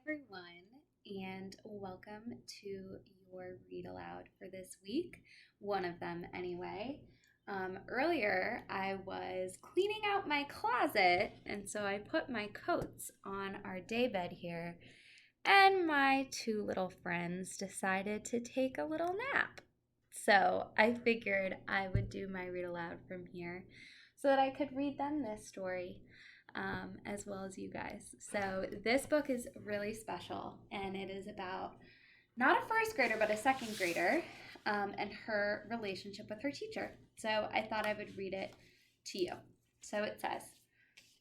everyone, and welcome to your read aloud for this week. One of them, anyway. Earlier, I was cleaning out my closet, and so I put my coats on our daybed here, and my two little friends decided to take a little nap. So I figured I would do my read aloud from here so that I could read them this story as well as you guys. So this book is really special, and it is about not a first grader, but a second grader and her relationship with her teacher. So I thought I would read it to you. So it says,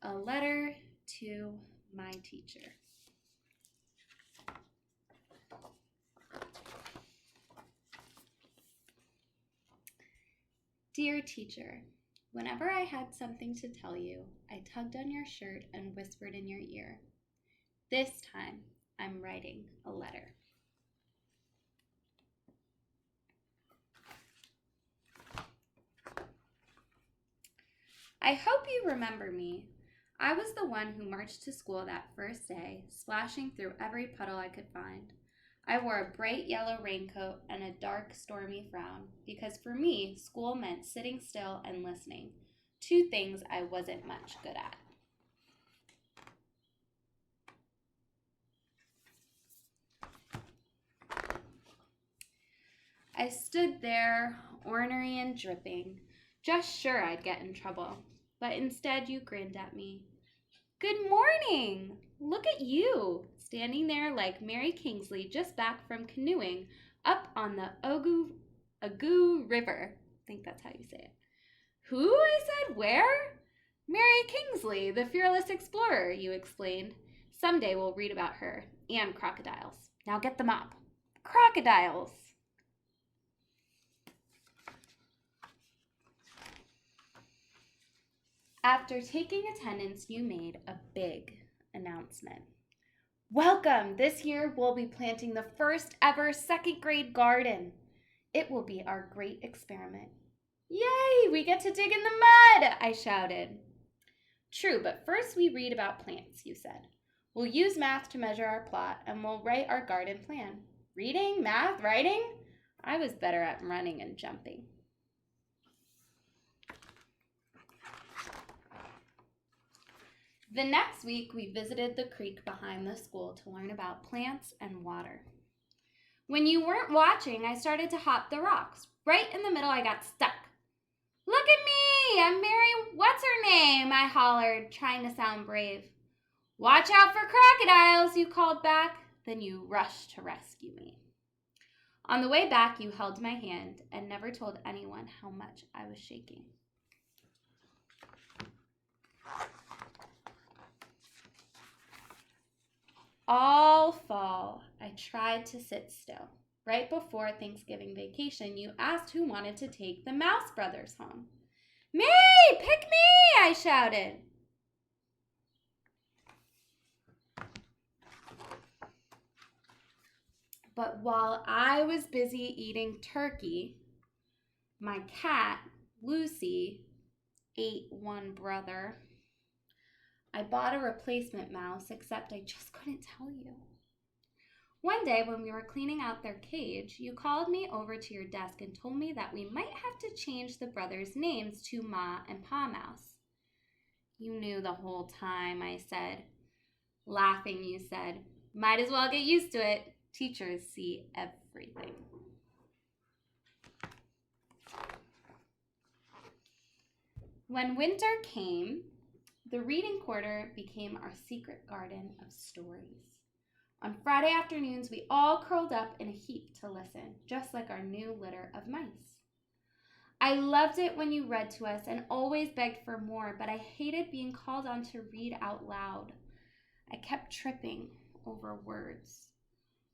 "A letter to my teacher." Dear teacher, whenever I had something to tell you, I tugged on your shirt and whispered in your ear. This time, I'm writing a letter. I hope you remember me. I was the one who marched to school that first day, splashing through every puddle I could find. I wore a bright yellow raincoat and a dark, stormy frown, because for me, school meant sitting still and listening, two things I wasn't much good at. I stood there, ornery and dripping, just sure I'd get in trouble, but instead you grinned at me. Good morning! Look at you, standing there like Mary Kingsley just back from canoeing up on the Agoo River. I think that's how you say it. Who? I said. Where? Mary Kingsley, the fearless explorer, you explained. Someday we'll read about her and crocodiles. Now get the mop. Crocodiles! After taking attendance, you made a big announcement. Welcome! This year we'll be planting the first ever second grade garden. It will be our great experiment. Yay! We get to dig in the mud! I shouted. True, but first we read about plants, you said. We'll use math to measure our plot, and we'll write our garden plan. Reading, math, writing? I was better at running and jumping. The next week, we visited the creek behind the school to learn about plants and water. When you weren't watching, I started to hop the rocks. Right in the middle, I got stuck. Look at me! I'm Mary What's-Her-Name, I hollered, trying to sound brave. Watch out for crocodiles, you called back. Then you rushed to rescue me. On the way back, you held my hand and never told anyone how much I was shaking. All fall, I tried to sit still. Right before Thanksgiving vacation, you asked who wanted to take the Mouse Brothers home. Me! Pick me! I shouted. But while I was busy eating turkey, my cat, Lucy, ate one brother. I bought a replacement mouse, except I just couldn't tell you. One day when we were cleaning out their cage, you called me over to your desk and told me that we might have to change the brothers' names to Ma and Pa Mouse. You knew the whole time, I said. Laughing, you said, might as well get used to it. Teachers see everything. When winter came, the reading quarter became our secret garden of stories. On Friday afternoons, we all curled up in a heap to listen, just like our new litter of mice. I loved it when you read to us and always begged for more, but I hated being called on to read out loud. I kept tripping over words.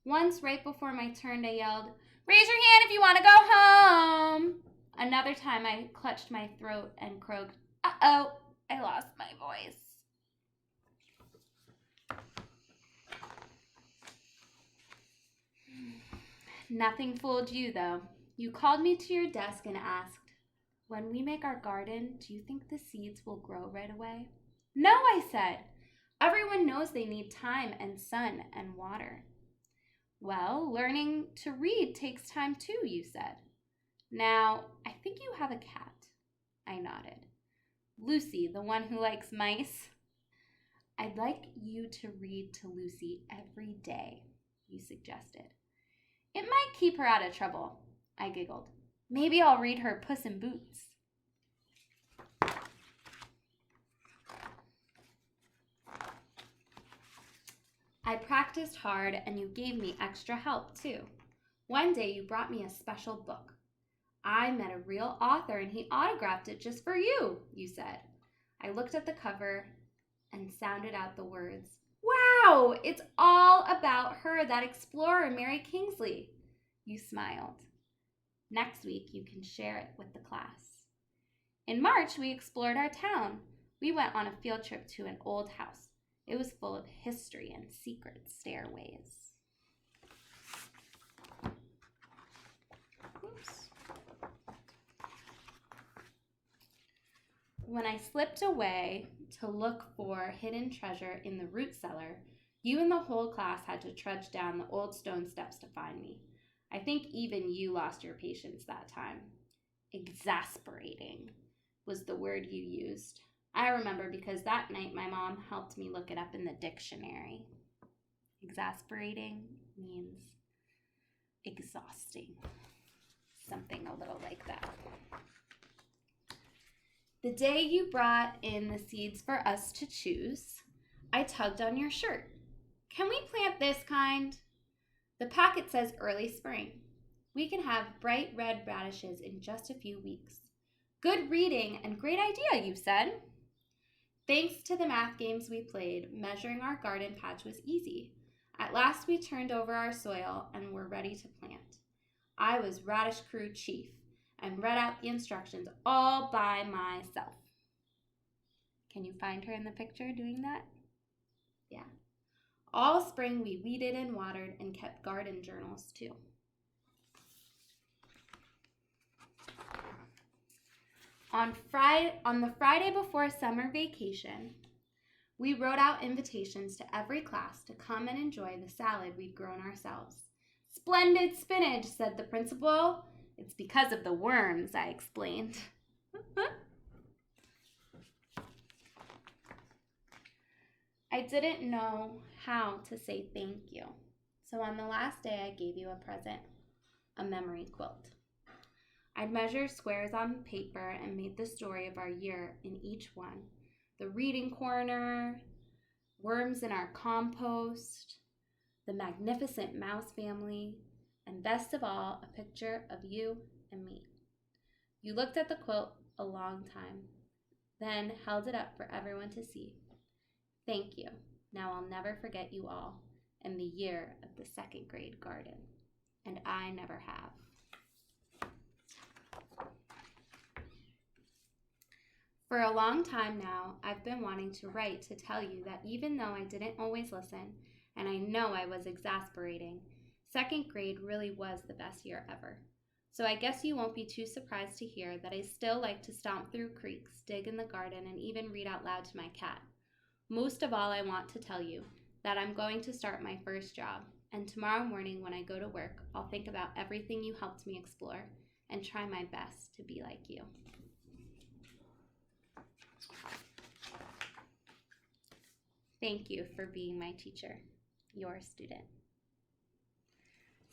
Once, right before my turn, I yelled, "Raise your hand if you want to go home!" Another time, I clutched my throat and croaked, "Uh-oh, I lost my voice." Nothing fooled you, though. You called me to your desk and asked, "When we make our garden, do you think the seeds will grow right away?" "No," I said. "Every Everyone knows they need time and sun and water. Well, learning to read takes time too, you said. Now, I think you have a cat. I nodded. Lucy, the one who likes mice? I'd like you to read to Lucy every day, you suggested. It might keep her out of trouble, I giggled. Maybe I'll read her Puss in Boots. I practiced hard and you gave me extra help too. One day you brought me a special book. I met a real author and he autographed it just for you, you said. I looked at the cover and sounded out the words, Wow, it's all about her, that explorer, Mary Kingsley. You smiled. Next week, you can share it with the class. In March, we explored our town. We went on a field trip to an old house. It was full of history and secret stairways. Oops. When I slipped away to look for hidden treasure in the root cellar, you and the whole class had to trudge down the old stone steps to find me. I think even you lost your patience that time. Exasperating was the word you used. I remember because that night my mom helped me look it up in the dictionary. Exasperating means exhausting. Something a little like that. The day you brought in the seeds for us to choose, I tugged on your shirt. Can we plant this kind? The packet says early spring. We can have bright red radishes in just a few weeks. Good reading and great idea, you said. Thanks to the math games we played, measuring our garden patch was easy. At last we turned over our soil and were ready to plant. I was radish crew chief and read out the instructions all by myself. Can you find her in the picture doing that? Yeah. All spring we weeded and watered and kept garden journals too. On the Friday before summer vacation, we wrote out invitations to every class to come and enjoy the salad we'd grown ourselves. Splendid spinach, said the principal. It's because of the worms, I explained. I didn't know how to say thank you. So on the last day, I gave you a present, a memory quilt. I'd measured squares on paper and made the story of our year in each one. The reading corner, worms in our compost, the magnificent mouse family, and best of all, a picture of you and me. You looked at the quilt a long time, then held it up for everyone to see. Thank you. Now I'll never forget you all and the year of the second grade garden. And I never have. For a long time now, I've been wanting to write to tell you that even though I didn't always listen, and I know I was exasperating, second grade really was the best year ever. So I guess you won't be too surprised to hear that I still like to stomp through creeks, dig in the garden, and even read out loud to my cat. Most of all, I want to tell you that I'm going to start my first job, and tomorrow morning when I go to work, I'll think about everything you helped me explore and try my best to be like you. Thank you for being my teacher, your student.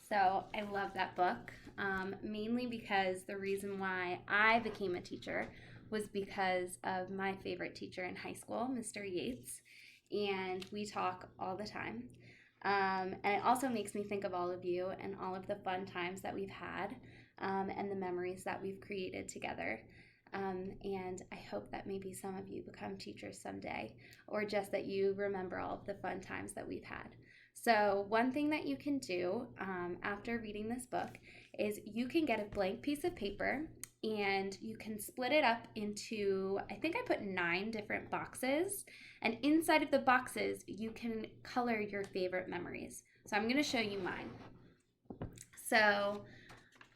So I love that book, mainly because the reason why I became a teacher was because of my favorite teacher in high school, Mr. Yates, and we talk all the time. And it also makes me think of all of you and all of the fun times that we've had and the memories that we've created together. And I hope that maybe some of you become teachers someday, or just that you remember all of the fun times that we've had. So one thing that you can do after reading this book is you can get a blank piece of paper and you can split it up into, I think I put 9 different boxes, and inside of the boxes you can color your favorite memories. So I'm going to show you mine. So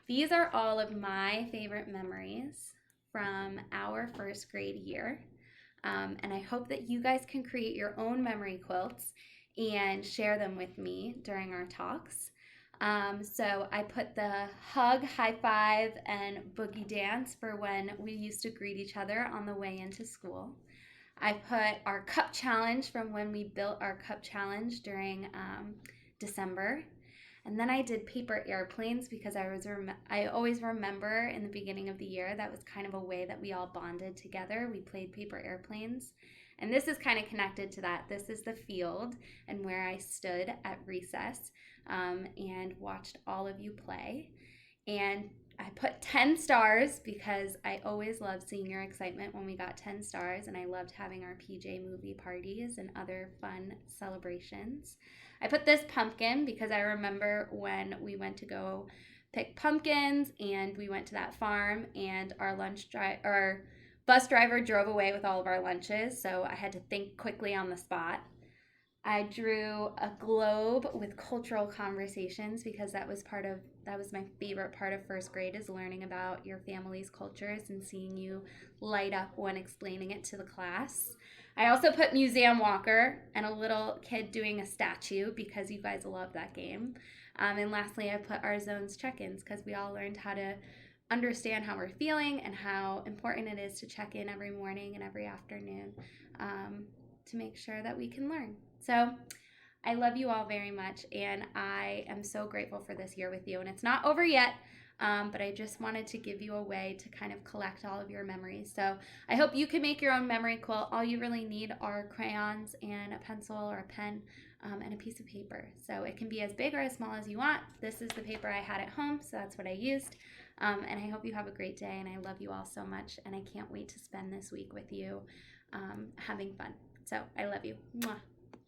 these are all of my favorite memories from our first grade year. And I hope that you guys can create your own memory quilts and share them with me during our talks. So I put the hug, high five, and boogie dance for when we used to greet each other on the way into school. I put our cup challenge from when we built our cup challenge during December. And then I did paper airplanes because I always remember in the beginning of the year that was kind of a way that we all bonded together. We played paper airplanes. And this is kind of connected to that. This is the field and where I stood at recess and watched all of you play. And I put 10 stars because I always loved seeing your excitement when we got 10 stars, and I loved having our PJ movie parties and other fun celebrations. I put this pumpkin because I remember when we went to go pick pumpkins and we went to that farm and our bus driver drove away with all of our lunches, so I had to think quickly on the spot. I drew a globe with cultural conversations because that was my favorite part of first grade, is learning about your family's cultures and seeing you light up when explaining it to the class. I also put museum walker and a little kid doing a statue because you guys love that game. And lastly, I put our zones check-ins because we all learned how to understand how we're feeling and how important it is to check in every morning and every afternoon to make sure that we can learn. So I love you all very much, and I am so grateful for this year with you. And it's not over yet, but I just wanted to give you a way to kind of collect all of your memories. So I hope you can make your own memory quilt. All you really need are crayons and a pencil or a pen and a piece of paper. So it can be as big or as small as you want. This is the paper I had at home, so that's what I used. And I hope you have a great day, and I love you all so much, and I can't wait to spend this week with you having fun. So I love you. Mwah.